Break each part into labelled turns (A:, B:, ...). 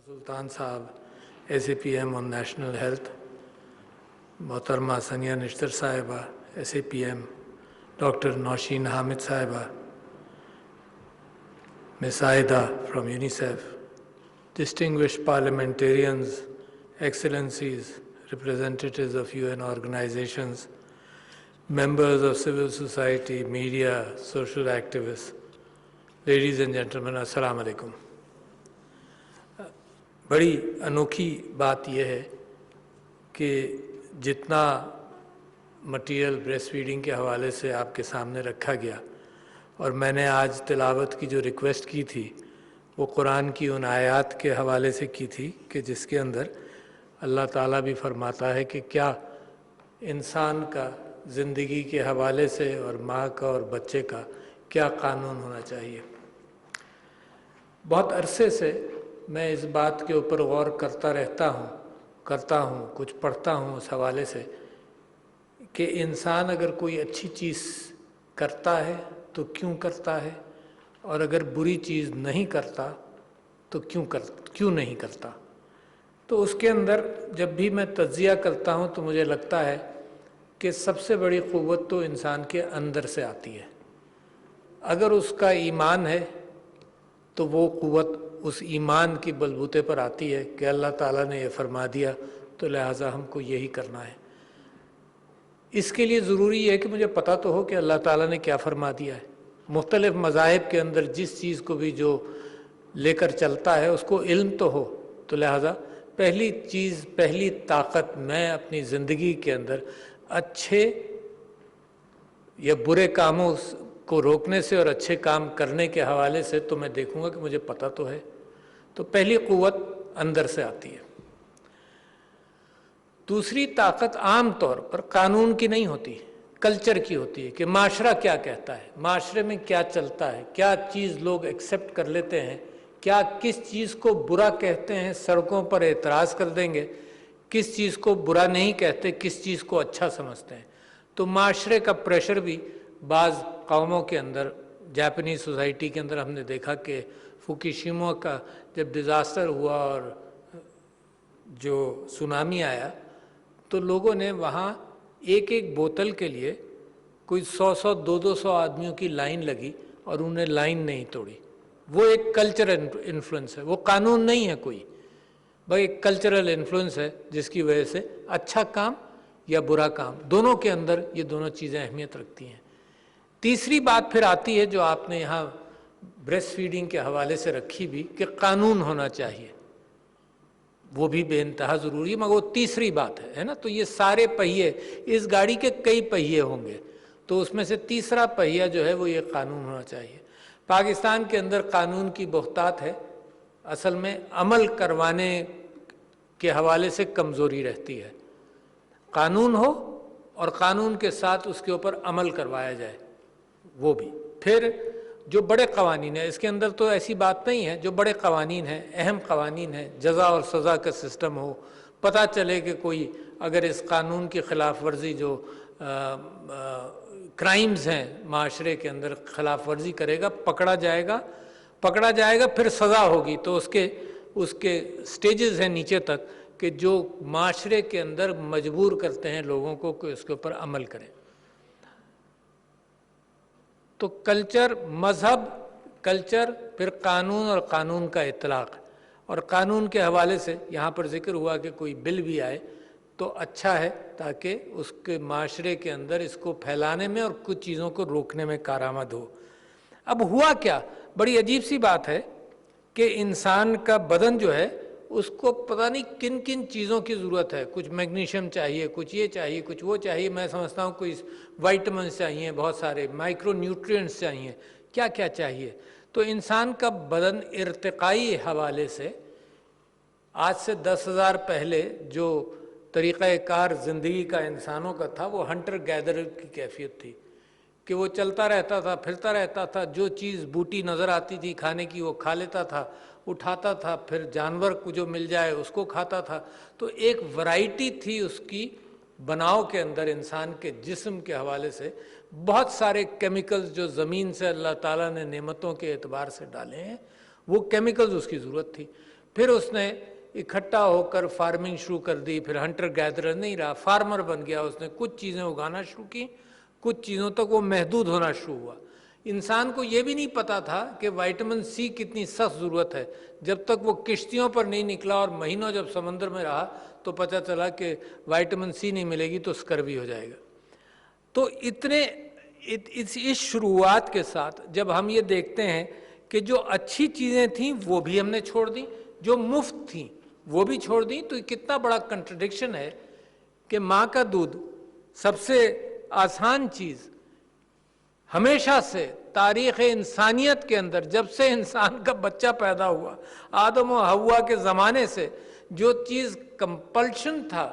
A: सुल्तान साहब SAPM on National Health, मोहतरमा सनिया निश्तर साहिबा SAPM, Dr. Nausheen Hamid साहिबा, Ms. Aida from UNICEF, distinguished parliamentarians, excellencies, representatives of UN organizations, members of civil society, media, social activists, ladies and gentlemen, assalamu alaikum. बड़ी अनोखी बात यह है कि जितना मटीरियल ब्रेस्ट फीडिंग के हवाले से आपके सामने रखा गया और मैंने आज तिलावत की जो रिक्वेस्ट की थी वो कुरान की उन आयत के हवाले से की थी कि जिसके अंदर अल्लाह ताला भी फरमाता है कि क्या इंसान का ज़िंदगी के हवाले से और माँ का और बच्चे का क्या कानून होना चाहिए। बहुत अरसे से मैं इस बात के ऊपर गौर करता हूँ, कुछ पढ़ता हूँ उस हवाले से कि इंसान अगर कोई अच्छी चीज़ करता है तो क्यों करता है और अगर बुरी चीज़ नहीं करता तो क्यों नहीं करता। तो उसके अंदर जब भी मैं तज्ज़िया करता हूँ तो मुझे लगता है कि सबसे बड़ी क़ुव्वत तो इंसान के अंदर से आती है। अगर उसका ईमान है तो वो क़ुव्वत उस ईमान की बलबूते पर आती है कि अल्लाह ताला ने ये फरमा दिया तो लिहाजा हमको यही करना है। इसके लिए ज़रूरी है कि मुझे पता तो हो कि अल्लाह ताला ने क्या फरमा दिया है। मुख्तलिफ़ मज़ाहिब के अंदर जिस चीज़ को भी जो लेकर चलता है उसको इल्म तो हो। तो लिहाजा पहली ताकत मैं अपनी ज़िंदगी के अंदर अच्छे या बुरे कामों को रोकने से और अच्छे काम करने के हवाले से तो मैं देखूंगा कि मुझे पता तो है। तो पहली क़ुव्वत अंदर से आती है। दूसरी ताकत आम तौर पर कानून की नहीं होती, कल्चर की होती है कि माशरा क्या कहता है, माशरे में क्या चलता है, क्या चीज़ लोग एक्सेप्ट कर लेते हैं, क्या किस चीज़ को बुरा कहते हैं, सड़कों पर एतराज़ कर देंगे, किस चीज़ को बुरा नहीं कहते, किस चीज़ को अच्छा समझते हैं। तो माशरे का प्रेशर भी बाज़ कौमों के अंदर, जापानीज़ सोसाइटी के अंदर हमने देखा कि फुकुशिमा का जब डिज़ास्टर हुआ और जो सुनामी आया तो लोगों ने वहाँ एक बोतल के लिए कोई 100 200 आदमियों की लाइन लगी और उन्हें लाइन नहीं तोड़ी। वो एक कल्चरल इन्फ्लुएंस है, वो कानून नहीं है कोई, भाई एक कल्चरल इन्फ्लुएंस है जिसकी वजह से अच्छा काम या बुरा काम दोनों के अंदर ये दोनों चीज़ें अहमियत रखती हैं। तीसरी बात फिर आती है जो आपने यहाँ ब्रेस्ट फीडिंग के हवाले से रखी भी कि कानून होना चाहिए, वो भी बेइंतहा ज़रूरी है, मगर वो तीसरी बात है ना। तो ये सारे पहिए, इस गाड़ी के कई पहिए होंगे तो उसमें से तीसरा पहिया जो है वो ये कानून होना चाहिए। पाकिस्तान के अंदर कानून की बहुतात है, असल में अमल करवाने के हवाले से कमज़ोरी रहती है। कानून हो और कानून के साथ उसके ऊपर अमल करवाया जाए वो भी। फिर जो बड़े कवानीन है, इसके अंदर तो ऐसी बात नहीं है, जो बड़े कवानीन हैं, अहम कवानीन हैं, जज़ा और सज़ा का सिस्टम हो, पता चले कि कोई अगर इस कानून की ख़िलाफ़ वर्जी जो क्राइम्स हैं माशरे के अंदर ख़िलाफ़ वर्जी करेगा पकड़ा जाएगा फिर सज़ा होगी। तो उसके स्टेजेस हैं नीचे तक कि जो माशरे के अंदर मजबूर करते हैं लोगों को कि उसके ऊपर अमल करें। तो कल्चर, मज़हब, कल्चर, फिर कानून और कानून का इतलाक़। और कानून के हवाले से यहाँ पर ज़िक्र हुआ कि कोई बिल भी आए तो अच्छा है ताकि उसके माशरे के अंदर इसको फैलाने में और कुछ चीज़ों को रोकने में कारआमद हो। अब हुआ क्या, बड़ी अजीब सी बात है कि इंसान का बदन जो है उसको पता नहीं किन किन चीज़ों की ज़रूरत है, कुछ मैग्नीशियम चाहिए, कुछ ये चाहिए, कुछ वो चाहिए, मैं समझता हूँ कोई वाइटामिन्स चाहिए, बहुत सारे माइक्रो न्यूट्रिएंट्स चाहिए, क्या क्या चाहिए। तो इंसान का बदन इर्तिकाई हवाले से आज से 10,000 पहले जो तरीक़ाकार ज़िंदगी का इंसानों का था वो हंटर गैदरर की कैफियत थी कि वो चलता रहता था, फिरता रहता था, जो चीज़ बूटी नज़र आती थी खाने की वो खा लेता था, उठाता था, फिर जानवर को जो मिल जाए उसको खाता था। तो एक वैरायटी थी उसकी बनाव के अंदर इंसान के जिस्म के हवाले से। बहुत सारे केमिकल्स जो ज़मीन से अल्लाह ताला ने नेमतों के एतबार से डाले हैं वो केमिकल्स उसकी ज़रूरत थी। फिर उसने इकट्ठा होकर फार्मिंग शुरू कर दी, फिर हंटर गैदरर नहीं रहा, फार्मर बन गया, उसने कुछ चीज़ें उगाना शुरू की, कुछ चीज़ों तक वो महदूद होना शुरू हुआ। इंसान को ये भी नहीं पता था कि विटामिन सी कितनी सख्त ज़रूरत है, जब तक वो किश्तियों पर नहीं निकला और महीनों जब समंदर में रहा तो पता चला कि विटामिन सी नहीं मिलेगी तो स्कर्वी हो जाएगा। तो इस शुरुआत के साथ जब हम ये देखते हैं कि जो अच्छी चीज़ें थीं वो भी हमने छोड़ दी, जो मुफ्त थीं वो भी छोड़ दी, तो कितना बड़ा कंट्रडिक्शन है कि माँ का दूध सबसे आसान चीज़ हमेशा से तारीख़ इंसानियत के अंदर, जब से इंसान का बच्चा पैदा हुआ, आदम और हव्वा के ज़माने से जो चीज़ कंपल्शन था,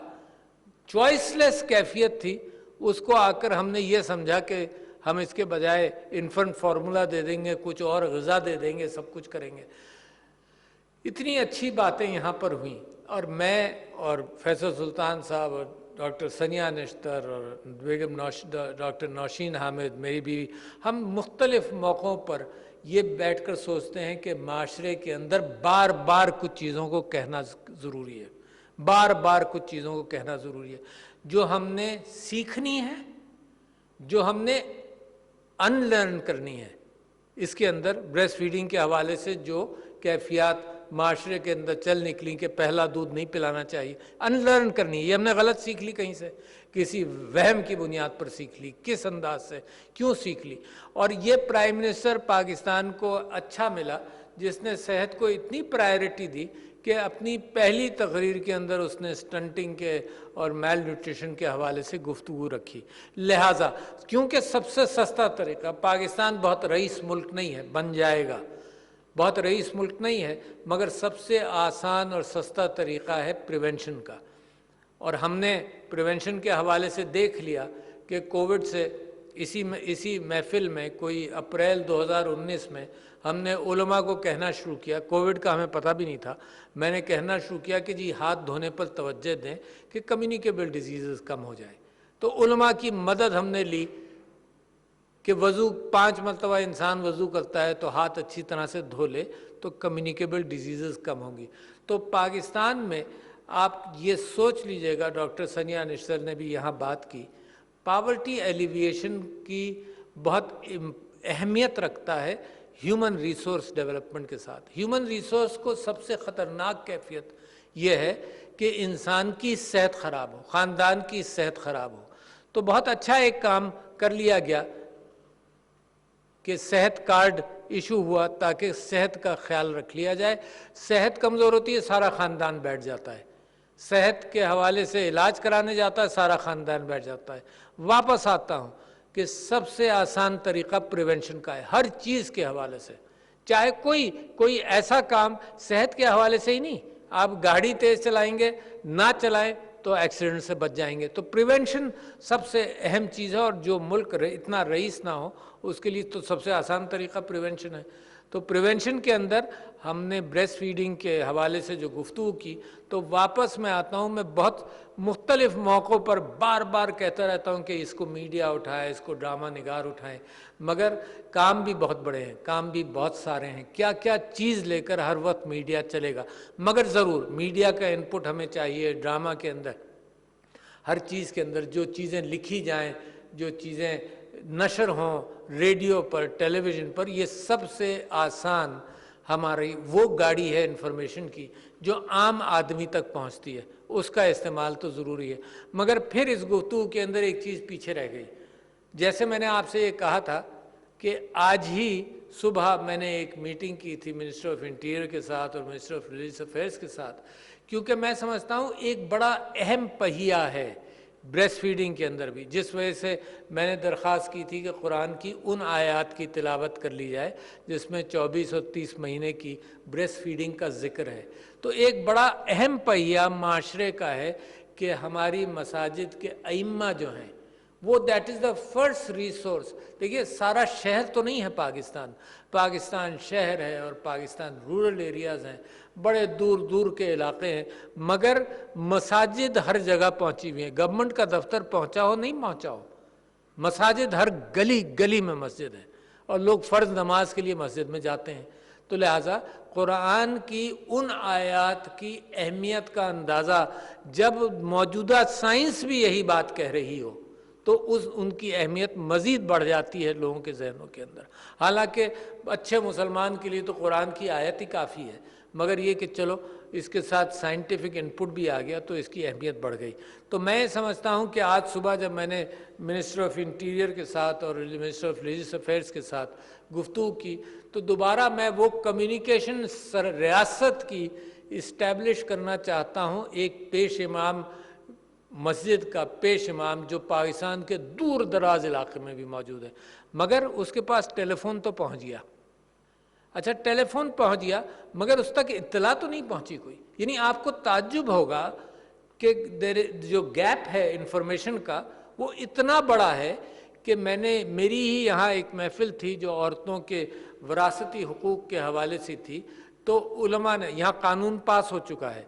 A: चॉइसलेस कैफियत थी, उसको आकर हमने ये समझा कि हम इसके बजाय इन्फेंट फार्मूला दे देंगे, कुछ और ग़िज़ा दे देंगे, सब कुछ करेंगे। इतनी अच्छी बातें यहाँ पर हुई और मैं और फैसल सुल्तान साहब और डॉक्टर सनिया नश्तर और बेगम डॉक्टर नौशीन हामिद मेरी बीवी, हम मुख्तलिफ मौक़ों पर ये बैठकर सोचते हैं कि माशरे के अंदर बार बार कुछ चीज़ों को कहना ज़रूरी है, बार बार कुछ चीज़ों को कहना ज़रूरी है जो हमने सीखनी है, जो हमने अनलर्न करनी है। इसके अंदर ब्रेस्ट फीडिंग के हवाले से जो कैफियत माशरे के अंदर चल निकली कि पहला दूध नहीं पिलाना चाहिए, अनलर्न करनी है। ये हमने गलत सीख ली, कहीं से किसी वहम की बुनियाद पर सीख ली, किस अंदाज से, क्यों सीख ली। और ये प्राइम मिनिस्टर पाकिस्तान को अच्छा मिला जिसने सेहत को इतनी प्रायोरिटी दी कि अपनी पहली तकरीर के अंदर उसने स्टंटिंग के और मेल न्यूट्रिशन के हवाले से गुफ्तगू रखी। लिहाजा क्योंकि सबसे सस्ता तरीका, पाकिस्तान बहुत रईस मुल्क नहीं है, बन जाएगा, बहुत रईस मुल्क नहीं है, मगर सबसे आसान और सस्ता तरीक़ा है प्रिवेंशन का। और हमने प्रिवेंशन के हवाले से देख लिया कि कोविड से इसी महफिल में कोई अप्रैल 2019 में हमने उलमा को कहना शुरू किया, कोविड का हमें पता भी नहीं था, मैंने कहना शुरू किया कि जी हाथ धोने पर तवज्जो दें कि कम्युनिकेबल डिजीज़ कम हो जाए। तो उलमा की मदद हमने ली कि वज़ू 5 मरतबा इंसान वज़ू करता है तो हाथ अच्छी तरह से धो ले तो कम्युनिकेबल डिजीज़ कम होंगी। तो पाकिस्तान में आप ये सोच लीजिएगा, डॉक्टर सनिया निश्तर ने भी यहाँ बात की, पावर्टी एलिविएशन की बहुत अहमियत रखता है ह्यूमन रिसोर्स डेवलपमेंट के साथ। ह्यूमन रिसोर्स को सबसे ख़तरनाक कैफियत ये है कि इंसान की सेहत ख़राब हो, ख़ानदान की सेहत ख़राब हो। तो बहुत अच्छा एक काम कर लिया गया कि सेहत कार्ड इशू हुआ ताकि सेहत का ख्याल रख लिया जाए। सेहत कमज़ोर होती है, सारा ख़ानदान बैठ जाता है, सेहत के हवाले से इलाज कराने जाता है, सारा ख़ानदान बैठ जाता है। वापस आता हूँ कि सबसे आसान तरीक़ा प्रिवेंशन का है, हर चीज़ के हवाले से, चाहे कोई ऐसा काम सेहत के हवाले से ही नहीं, आप गाड़ी तेज़ चलाएंगे ना चलाएं तो एक्सीडेंट से बच जाएंगे। तो प्रिवेंशन सबसे अहम चीज़ है, और जो मुल्क इतना रईस ना हो उसके लिए तो सबसे आसान तरीक़ा प्रिवेंशन है। तो प्रिवेंशन के अंदर हमने ब्रेस्ट फीडिंग के हवाले से जो गुफ्तगू की, तो वापस मैं आता हूँ, मैं बहुत मुख्तलिफ मौक़ों पर बार बार कहता रहता हूँ कि इसको मीडिया उठाए, इसको ड्रामा निगार उठाएं, मगर काम भी बहुत बड़े हैं, काम भी बहुत सारे हैं, क्या क्या चीज़ लेकर हर वक्त मीडिया चलेगा। मगर ज़रूर मीडिया का इनपुट हमें चाहिए। ड्रामा के अंदर, हर चीज़ के अंदर जो चीज़ें लिखी जाएं, जो चीज़ें नशर हों रेडियो पर, टेलीविज़न पर, ये सबसे आसान हमारी वो गाड़ी है इन्फॉर्मेशन की जो आम आदमी तक पहुंचती है, उसका इस्तेमाल तो ज़रूरी है। मगर फिर इस गुफ्तगू के अंदर एक चीज़ पीछे रह गई। जैसे मैंने आपसे ये कहा था कि आज ही सुबह मैंने एक मीटिंग की थी मिनिस्टर ऑफ इंटीरियर के साथ और मिनिस्टर ऑफ रिलीजियस अफेयर्स के साथ, क्योंकि मैं समझता हूँ एक बड़ा अहम पहिया है ब्रेस्ट फीडिंग के अंदर भी, जिस वजह से मैंने दरख्वास्त की थी कि कुरान की उन आयात की तिलावत कर ली जाए जिसमें 24 और 30 महीने की ब्रेस्ट फीडिंग का जिक्र है। तो एक बड़ा अहम पहिया माशरे का है कि हमारी मसाजिद के अइम्मा जो हैं वो that is the first resource. देखिए सारा शहर तो नहीं है पाकिस्तान शहर है और पाकिस्तान रूरल एरियाज़ हैं, बड़े दूर दूर के इलाके हैं, मगर मसाजिद हर जगह पहुंची हुई हैं। गवर्नमेंट का दफ्तर पहुंचा हो नहीं पहुंचा हो, मसाजिद हर गली गली में मस्जिद है और लोग फ़र्ज़ नमाज के लिए मस्जिद में जाते हैं। तो लिहाजा قرآن کی ان آیات کی اہمیت کا اندازہ جب موجودہ سائنس بھی یہی بات کہہ رہی ہو تو ان کی اہمیت مزید بڑھ جاتی ہے لوگوں کے ذہنوں کے اندر. حالانکہ اچھے مسلمان کے لیے تو قرآن کی آیت ہی کافی ہے، مگر یہ کہ چلو اس کے ساتھ سائنٹیفک انپٹ بھی آ گیا تو اس کی اہمیت بڑھ گئی. تو میں سمجھتا ہوں کہ آج صبح جب میں نے منسٹر آف انٹیریئر کے ساتھ اور منسٹر آف ریلیجیس افیئرس کے ساتھ گفتگو کی تو دوبارہ میں وہ کمیونیکیشن ریاست کی اسٹیبلش کرنا چاہتا ہوں، ایک پیش امام مسجد کا پیش امام جو پاکستان کے دور دراز علاقے میں بھی موجود ہے، مگر اس کے پاس ٹیلی فون تو پہنچ گیا. اچھا ٹیلی فون پہنچ گیا مگر اس تک اطلاع تو نہیں پہنچی کوئی. یعنی آپ کو تعجب ہوگا کہ جو گیپ ہے انفارمیشن کا وہ اتنا بڑا ہے کہ میری ہی یہاں ایک محفل تھی جو عورتوں کے وراثتی حقوق کے حوالے سے تھی، تو علماء نے، یہاں قانون پاس ہو چکا ہے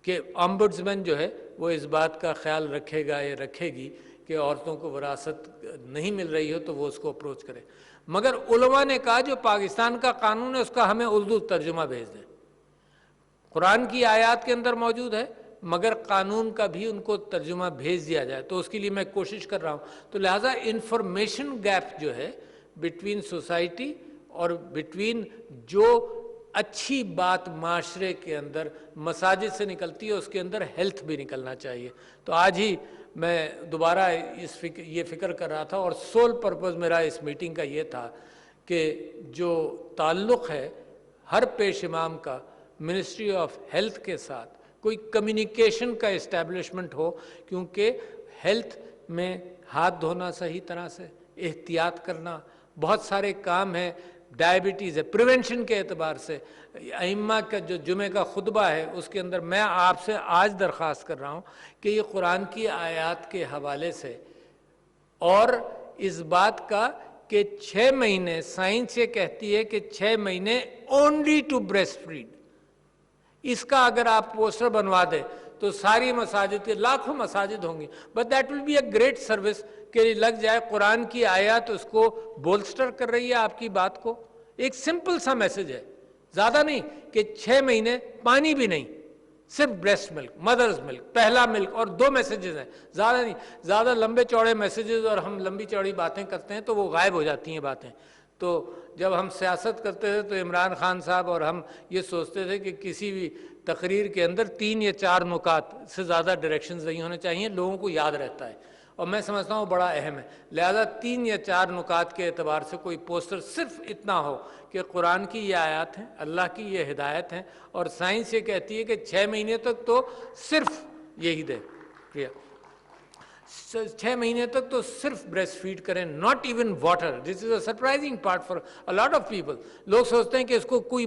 A: کہ امبڈسمین جو ہے وہ اس بات کا خیال رکھے گا یا رکھے گی کہ عورتوں کو وراثت نہیں مل رہی ہو تو وہ اس کو اپروچ کرے، مگر علماء نے کہا جو پاکستان کا قانون ہے اس کا ہمیں اردو ترجمہ بھیج دیں. قرآن کی آیات کے اندر موجود ہے مگر قانون کا بھی ان کو ترجمہ بھیج دیا جائے، تو اس کے لیے میں کوشش کر رہا ہوں. تو لہٰذا انفارمیشن گیپ جو ہے بٹوین سوسائٹی اور بٹوین جو اچھی بات معاشرے کے اندر مساجد سے نکلتی ہے اس کے اندر ہیلتھ بھی نکلنا چاہیے. تو آج ہی میں دوبارہ یہ فکر کر رہا تھا اور سول پرپز میرا اس میٹنگ کا یہ تھا کہ جو تعلق ہے ہر پیش امام کا منسٹری آف ہیلتھ کے ساتھ کوئی کمیونیکیشن کا اسٹیبلشمنٹ ہو، کیونکہ ہیلتھ میں ہاتھ دھونا صحیح طرح سے، احتیاط کرنا، بہت سارے کام ہیں، ڈائبٹیز ہے، پریونشن کے اعتبار سے. ائمہ کا جو جمعہ کا خطبہ ہے اس کے اندر میں آپ سے آج درخواست کر رہا ہوں کہ یہ قرآن کی آیات کے حوالے سے اور اس بات کا کہ 6 مہینے سائنس یہ کہتی ہے کہ 6 مہینے اونلی ٹو بریسٹ فیڈ، اس کا اگر آپ پوسٹر بنوا دیں تو ساری مساجد کے لاکھوں مساجد ہوں گی، but that will be a great service کہ لگ جائے قرآن کی آیات اس کو بولسٹر کر رہی ہے آپ کی بات کو. ایک سمپل سا میسج ہے، زیادہ نہیں کہ 6 مہینے پانی بھی نہیں، صرف بریسٹ ملک، مدرز ملک، پہلا ملک، اور 2 میسیجز ہیں، زیادہ نہیں. زیادہ لمبے چوڑے میسیجز اور ہم لمبی چوڑی باتیں کرتے ہیں تو وہ غائب ہو جاتی ہیں باتیں. تو جب ہم سیاست کرتے تھے تو عمران خان صاحب اور ہم یہ سوچتے تھے کہ کسی بھی تقریر کے اندر 3 یا 4 نکات سے زیادہ ڈائریکشنز نہیں ہونے چاہیے، لوگوں کو یاد رہتا ہے اور میں سمجھتا ہوں بڑا اہم ہے. لہذا 3 یا 4 نکات کے اعتبار سے کوئی پوسٹر صرف اتنا ہو کہ قرآن کی یہ آیات ہیں، اللہ کی یہ ہدایت ہیں، اور سائنس یہ کہتی ہے کہ 6 مہینے تک تو صرف یہی دے 6 مہینے تک تو صرف بریسٹ فیڈ کریں، not even water. This is a surprising part for a lot of people. لوگ سوچتے ہیں کہ اس کو کوئی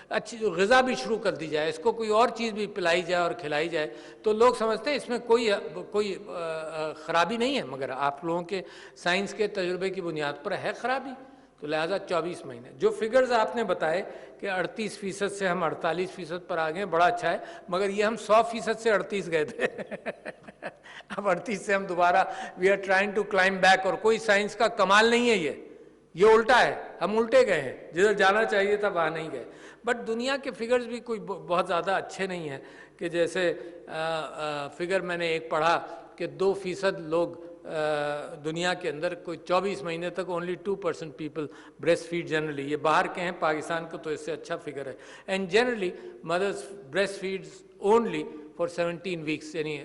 A: اچھی غذا بھی شروع کر دی جائے، اس کو کوئی اور چیز بھی پلائی جائے اور کھلائی جائے تو لوگ سمجھتے ہیں اس میں کوئی خرابی نہیں ہے، مگر آپ لوگوں کے سائنس کے تجربے کی بنیاد پر ہے خرابی. تو لہٰذا 24 مہینے جو فگرز آپ نے بتائے کہ 38% سے ہم 48% پر آ گئے، بڑا اچھا ہے، مگر یہ ہم 100% سے 38 گئے تھے اب 38 سے ہم دوبارہ we are trying to climb back. اور کوئی سائنس کا کمال نہیں ہے، یہ الٹا ہے، ہم الٹے گئے ہیں، جدھر جانا چاہیے تھا وہاں نہیں گئے. بٹ دنیا کے فگرز بھی کوئی بہت زیادہ اچھے نہیں ہیں کہ جیسے فگر میں نے ایک پڑھا کہ 2% لوگ دنیا کے اندر کوئی 24 مہینے تک only 2% people breast feed generally. یہ باہر کے ہیں، پاکستان کو تو اس سے اچھا فگر ہے. اینڈ جنرلی مدرس بریسٹ فیڈز اونلی فار 17 ویکس، یعنی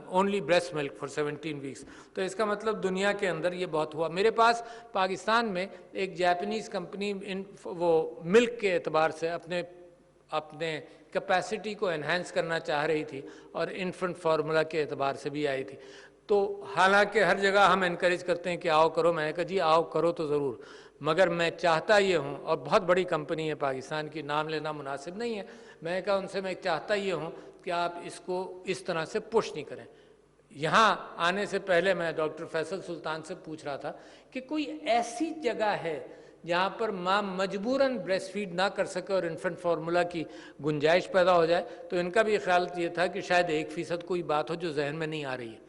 A: اونلی بریسٹ ملک فار 17 ویکس. تو اس کا مطلب دنیا کے اندر یہ بہت ہوا. میرے پاس پاکستان میں ایک جاپنیز کمپنی وہ ملک کے اعتبار سے اپنے کیپیسٹی کو انہینس کرنا چاہ رہی تھی اور انفنٹ فارمولا کے اعتبار سے بھی آئی تھی. تو حالانکہ ہر جگہ ہم انکریج کرتے ہیں کہ آؤ کرو، میں نے کہا جی آؤ کرو تو ضرور، مگر میں چاہتا یہ ہوں، اور بہت بڑی کمپنی ہے پاکستان کی، نام لینا مناسب نہیں ہے، میں نے کہا ان سے میں چاہتا یہ ہوں کہ آپ اس کو اس طرح سے پش نہیں کریں. یہاں آنے سے پہلے میں ڈاکٹر فیصل سلطان سے پوچھ رہا تھا کہ کوئی ایسی جگہ ہے جہاں پر ماں مجبوراً بریسٹ فیڈ نہ کر سکے اور انفنٹ فارمولا کی گنجائش پیدا ہو جائے. تو ان کا بھی خیال یہ تھا کہ شاید 1% کوئی بات ہو جو ذہن میں نہیں آ رہی ہے.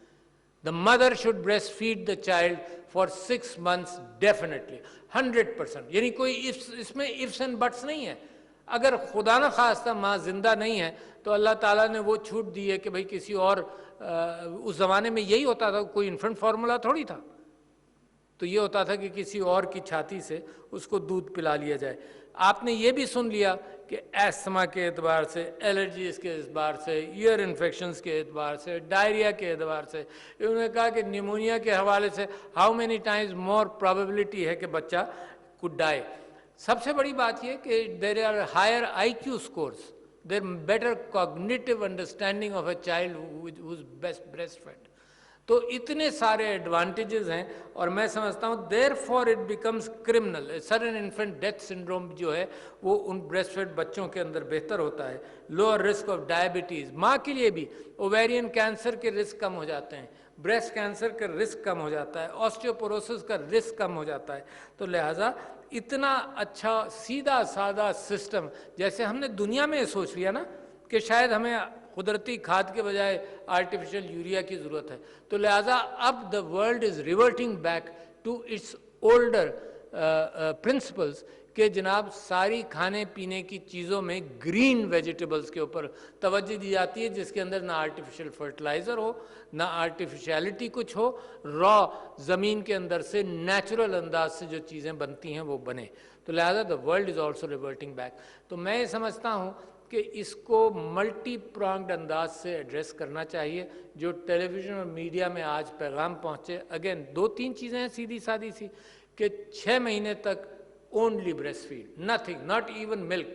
A: The mother should breastfeed the child for 6 months definitely, 100%. यानी कोई इसमें ifs and buts नहीं है. अगर खुदा न खास्ता माँ जिंदा नहीं है तो अल्लाह ताला ने वो छूट दी है कि भाई किसी और, उस ज़माने में यही होता था, कोई इन्फेंट फार्मूला थोड़ी था. तो ये होता था कि किसी और की छाती से उसको दूध पिला लिया जाए. आपने ये भी सुन लिया कि एस्थमा के एतबार से, एलर्जीज के एतबार से, ईयर इन्फेक्शंस के एतबार से, डायरिया के एतबार से, उन्होंने कहा कि निमोनिया के हवाले से how many times more probability है कि बच्चा कुड डाई. सबसे बड़ी बात ये कि there are higher IQ scores, there better cognitive understanding of a child who is best breast fed. तो इतने सारे एडवांटेजेस हैं और मैं समझता हूँ therefore it becomes criminal. Sudden infant death syndrome जो है वो उन ब्रेस्ट फेड बच्चों के अंदर बेहतर होता है. लोअर रिस्क ऑफ डायबिटीज़, माँ के लिए भी ओवेरियन कैंसर के रिस्क कम हो जाते हैं, ब्रेस्ट कैंसर का रिस्क कम हो जाता है, ऑस्टियोपोरोसिस का रिस्क कम हो जाता है. तो लिहाजा इतना अच्छा सीधा साधा सिस्टम, जैसे हमने दुनिया में सोच लिया ना कि शायद हमें कुदरती खाद के बजाय आर्टिफिशियल यूरिया की ज़रूरत है, तो लिहाजा अब the world is reverting back to its older principles कि जनाब सारी खाने पीने की चीज़ों में ग्रीन वेजिटेबल्स के ऊपर तवज्जो दी जाती है, जिसके अंदर ना आर्टिफिशियल फर्टिलाइज़र हो, ना आर्टिफिशियलिटी कुछ हो, रॉ ज़मीन के अंदर से नेचुरल अंदाज से जो चीज़ें बनती हैं वो बने. तो लिहाजा the world is also reverting back. तो मैं ये समझता हूँ कि इसको मल्टी प्रॉन्ग्ड अंदाज से एड्रेस करना चाहिए. जो टेलीविज़न और मीडिया में आज पैगाम पहुँचे, अगेन 2-3 चीज़ें हैं सीधी सादी सी कि 6 महीने तक only breast feed, nothing, not even milk,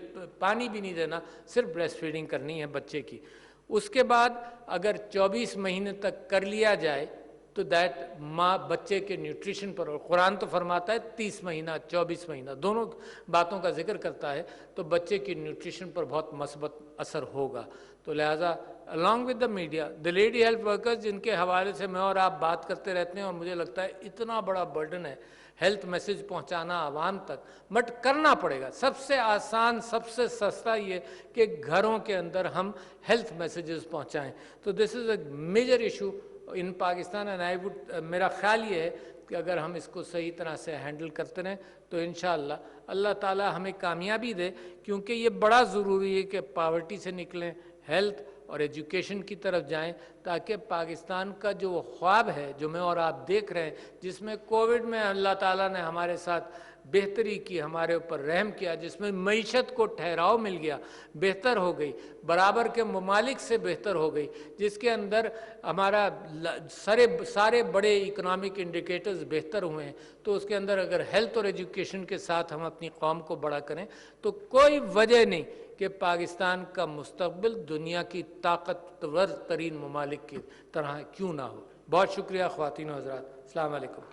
A: पानी भी नहीं देना, सिर्फ ब्रेस्ट फीडिंग करनी है बच्चे की. उसके बाद अगर 24 महीने तक कर लिया जाए तो दैट माँ बच्चे के न्यूट्रिशन पर, और कुरान तो फरमाता है 30 महीना 24 महीना दोनों बातों का जिक्र करता है, तो बच्चे की न्यूट्रिशन पर बहुत मस्बत असर होगा. तो लिहाजा along with the media, the lady health workers जिनके हवाले से मैं और आप बात करते रहते हैं, और मुझे लगता है इतना बड़ा बर्डन है हेल्थ मैसेज पहुंचाना आवाम तक, बट करना पड़ेगा. सबसे आसान सबसे सस्ता ये कि घरों के अंदर हम हेल्थ मैसेजेस पहुंचाएं. तो this is a major issue in Pakistan and I would, मेरा ख्याल ये है कि अगर हम इसको सही तरह से हैंडल करते रहें तो इंशाअल्लाह अल्लाह ताला हमें कामयाबी दे, क्योंकि ये बड़ा ज़रूरी है कि पावर्टी से निकलें, हेल्थ और एजुकेशन की तरफ जाएं, ताकि पाकिस्तान का जो ख्वाब है जो मैं और आप देख रहे हैं, जिसमें कोविड में अल्लाह ताला ने हमारे साथ बेहतरी की, हमारे ऊपर रहम किया, जिसमें मईशत को ठहराव मिल गया, बेहतर हो गई, बराबर के ममालिक से बेहतर हो गई, जिसके अंदर हमारा सारे बड़े इकोनॉमिक इंडिकेटर्स बेहतर हुए हैं, तो उसके अंदर अगर हेल्थ और एजुकेशन के साथ हम अपनी कौम को बड़ा करें तो कोई वजह नहीं कि पाकिस्तान का मुस्तकबिल दुनिया की ताकतवर तरीन ममालिक की तरह क्यों ना हो. बहुत शुक्रिया ख्वातीन व हज़रात. अस्सलाम वालेकुम.